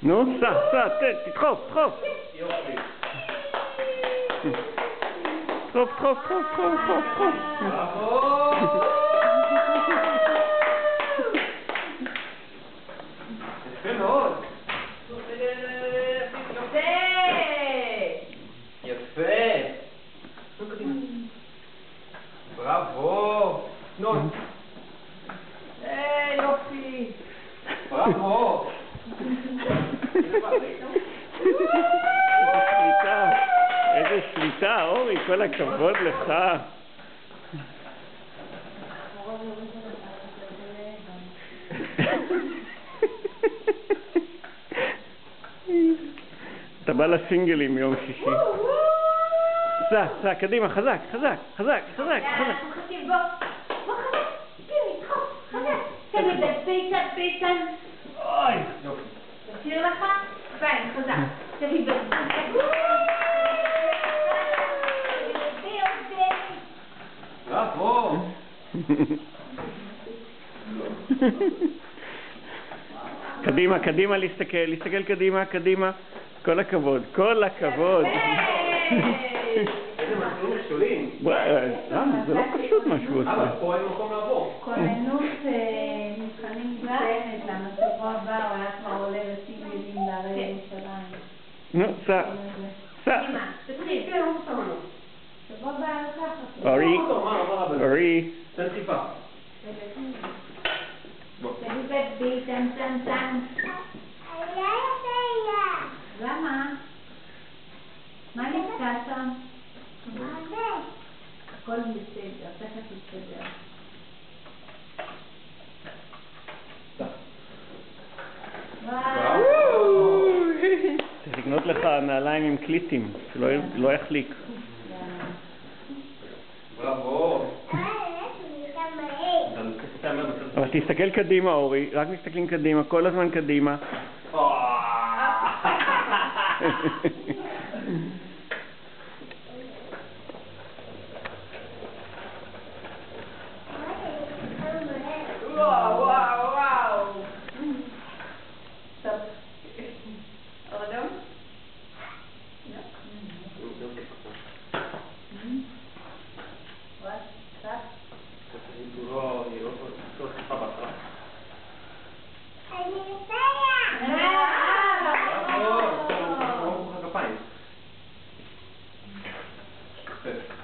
נו, סע, תדחוף. יופי. דחוף. בראבו! יפה מאוד. יפה. נו, קדימה. בראבו. נו. יופי. בראבו. איזה שליטה, אורי, כל הכבוד לך. אתה בא לסינגלים יום שישי. סע, קדימה, חזק. בוא חזק, תגיד ביתן. אוי, יופי. תשאיר לך? ביי, חזק. תגיד בראבו. קדימה, להסתכל קדימה. כל הכבוד. איזה מסלולים גדולים. זה לא פשוט מה שהוא עושה. אבל פה אין מקום לעבור. כוננות מבחנים מציינת, למה שבוע הבא הוא היה כבר עולה לסינגלים בערי ירושלים. נו, סע. קדימה, תתחיל. שבוע הבא היה לקחת. אורי. תן טיפה. תגיד ביתן. למה? מה נתקע שם? הכל בסדר, תכף יסתדר. צריך לקנות לך נעליים עם קליטים, שלא יחליק. בראבו. אבל תסתכל קדימה, אורי, רק מסתכלים קדימה, כל הזמן קדימה. וואו. טוב. עוד אדום? Good.